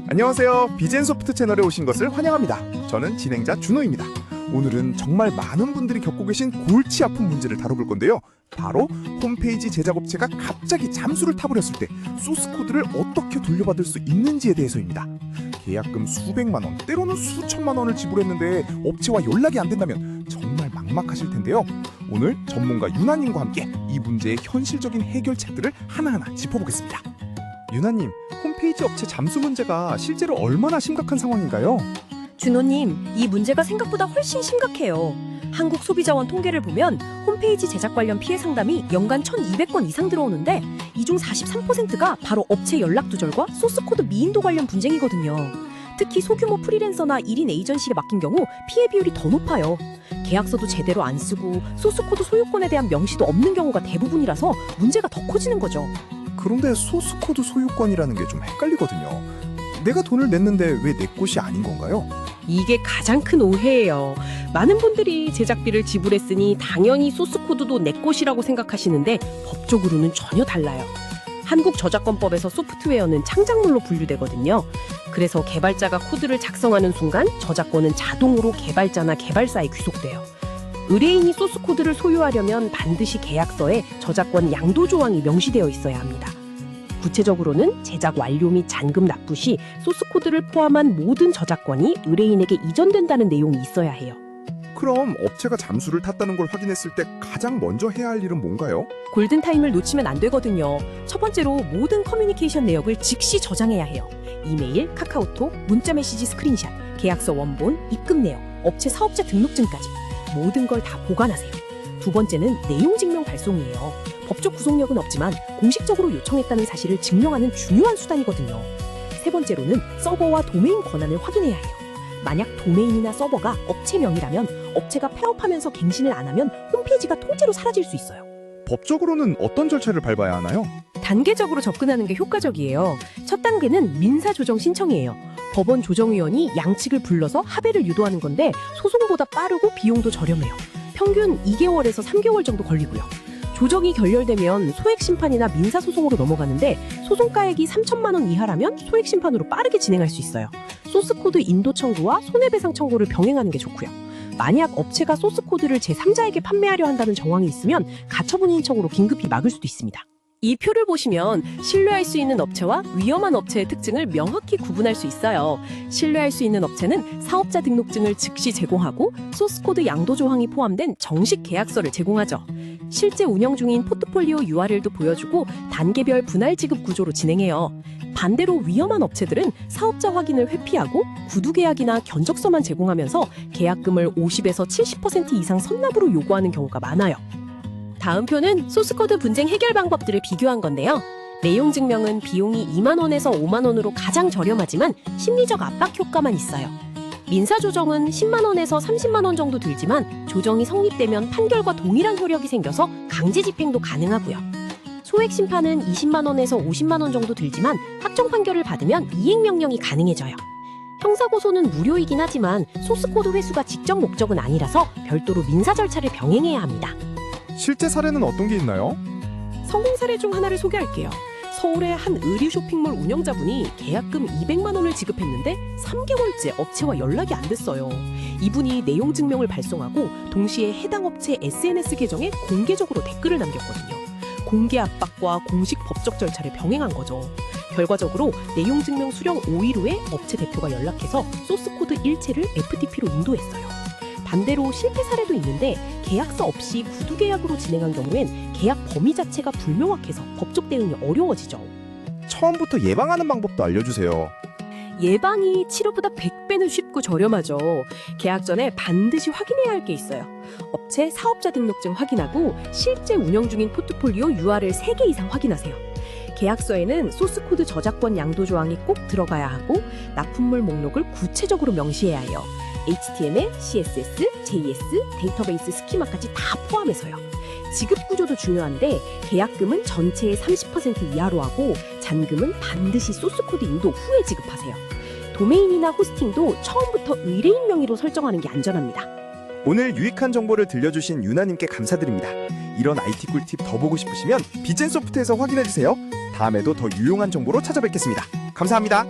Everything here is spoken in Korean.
안녕하세요. 비젠소프트 채널에 오신 것을 환영합니다. 저는 진행자 준호입니다. 오늘은 정말 많은 분들이 겪고 계신 골치 아픈 문제를 다뤄볼 건데요. 바로 홈페이지 제작업체가 갑자기 잠수를 타버렸을 때 소스코드를 어떻게 돌려받을 수 있는지에 대해서입니다. 계약금 수백만 원, 때로는 수천만 원을 지불했는데 업체와 연락이 안 된다면 정말 막막하실 텐데요. 오늘 전문가 유나님과 함께 이 문제의 현실적인 해결책들을 하나하나 짚어보겠습니다. 유나님, 홈페이지 업체 잠수 문제가 실제로 얼마나 심각한 상황인가요? 준호님, 이 문제가 생각보다 훨씬 심각해요. 한국소비자원 통계를 보면 홈페이지 제작 관련 피해 상담이 연간 1,200건 이상 들어오는데 이 중 43%가 바로 업체 연락 두절과 소스코드 미인도 관련 분쟁이거든요. 특히 소규모 프리랜서나 1인 에이전시에 맡긴 경우 피해 비율이 더 높아요. 계약서도 제대로 안 쓰고 소스코드 소유권에 대한 명시도 없는 경우가 대부분이라서 문제가 더 커지는 거죠. 그런데 소스코드 소유권이라는 게 좀 헷갈리거든요. 내가 돈을 냈는데 왜 내 것이 아닌 건가요? 이게 가장 큰 오해예요. 많은 분들이 제작비를 지불했으니 당연히 소스코드도 내 것이라고 생각하시는데 법적으로는 전혀 달라요. 한국저작권법에서 소프트웨어는 창작물로 분류되거든요. 그래서 개발자가 코드를 작성하는 순간 저작권은 자동으로 개발자나 개발사에 귀속돼요. 의뢰인이 소스코드를 소유하려면 반드시 계약서에 저작권 양도 조항이 명시되어 있어야 합니다. 구체적으로는 제작 완료 및 잔금 납부 시 소스코드를 포함한 모든 저작권이 의뢰인에게 이전된다는 내용이 있어야 해요. 그럼 업체가 잠수를 탔다는 걸 확인했을 때 가장 먼저 해야 할 일은 뭔가요? 골든타임을 놓치면 안 되거든요. 첫 번째로 모든 커뮤니케이션 내역을 즉시 저장해야 해요. 이메일, 카카오톡, 문자메시지 스크린샷, 계약서 원본, 입금 내역, 업체 사업자 등록증까지 모든 걸 다 보관하세요. 두 번째는 내용 증명 발송이에요. 법적 구속력은 없지만 공식적으로 요청했다는 사실을 증명하는 중요한 수단이거든요. 세 번째로는 서버와 도메인 권한을 확인해야 해요. 만약 도메인이나 서버가 업체 명의라면 업체가 폐업하면서 갱신을 안 하면 홈페이지가 통째로 사라질 수 있어요. 법적으로는 어떤 절차를 밟아야 하나요? 단계적으로 접근하는 게 효과적이에요. 첫 단계는 민사조정 신청이에요. 법원 조정위원이 양측을 불러서 합의를 유도하는 건데 소송보다 빠르고 비용도 저렴해요. 평균 2개월에서 3개월 정도 걸리고요. 조정이 결렬되면 소액심판이나 민사소송으로 넘어가는데 소송가액이 3천만 원 이하라면 소액심판으로 빠르게 진행할 수 있어요. 소스코드 인도 청구와 손해배상 청구를 병행하는 게 좋고요. 만약 업체가 소스코드를 제3자에게 판매하려 한다는 정황이 있으면 가처분 인척으로 긴급히 막을 수도 있습니다. 이 표를 보시면 신뢰할 수 있는 업체와 위험한 업체의 특징을 명확히 구분할 수 있어요. 신뢰할 수 있는 업체는 사업자 등록증을 즉시 제공하고 소스코드 양도 조항이 포함된 정식 계약서를 제공하죠. 실제 운영 중인 포트폴리오 URL도 보여주고 단계별 분할 지급 구조로 진행해요. 반대로 위험한 업체들은 사업자 확인을 회피하고 구두 계약이나 견적서만 제공하면서 계약금을 50에서 70% 이상 선납으로 요구하는 경우가 많아요. 다음 표는 소스코드 분쟁 해결 방법들을 비교한 건데요. 내용 증명은 비용이 2만 원에서 5만 원으로 가장 저렴하지만 심리적 압박 효과만 있어요. 민사 조정은 10만 원에서 30만 원 정도 들지만 조정이 성립되면 판결과 동일한 효력이 생겨서 강제 집행도 가능하고요. 소액 심판은 20만 원에서 50만 원 정도 들지만 확정 판결을 받으면 이행 명령이 가능해져요. 형사고소는 무료이긴 하지만 소스코드 회수가 직접 목적은 아니라서 별도로 민사 절차를 병행해야 합니다. 실제 사례는 어떤 게 있나요? 성공 사례 중 하나를 소개할게요. 서울의 한 의류 쇼핑몰 운영자분이 계약금 200만 원을 지급했는데 3개월째 업체와 연락이 안 됐어요. 이분이 내용 증명을 발송하고 동시에 해당 업체 SNS 계정에 공개적으로 댓글을 남겼거든요. 공개 압박과 공식 법적 절차를 병행한 거죠. 결과적으로 내용 증명 수령 5일 후에 업체 대표가 연락해서 소스코드 일체를 FTP로 인도했어요. 반대로 실패 사례도 있는데 계약서 없이 구두 계약으로 진행한 경우엔 계약 범위 자체가 불명확해서 법적 대응이 어려워지죠. 처음부터 예방하는 방법도 알려주세요. 예방이 치료보다 100배는 쉽고 저렴하죠. 계약 전에 반드시 확인해야 할 게 있어요. 업체 사업자 등록증 확인하고 실제 운영 중인 포트폴리오 URL 3개 이상 확인하세요. 계약서에는 소스코드 저작권 양도 조항이 꼭 들어가야 하고 납품물 목록을 구체적으로 명시해야 해요. HTML, CSS, JS, 데이터베이스 스키마까지 다 포함해서요. 지급 구조도 중요한데 계약금은 전체의 30% 이하로 하고 잔금은 반드시 소스코드 인도 후에 지급하세요. 도메인이나 호스팅도 처음부터 의뢰인 명의로 설정하는 게 안전합니다. 오늘 유익한 정보를 들려주신 유나님께 감사드립니다. 이런 IT 꿀팁 더 보고 싶으시면 비젠소프트에서 확인해주세요. 다음에도 더 유용한 정보로 찾아뵙겠습니다. 감사합니다.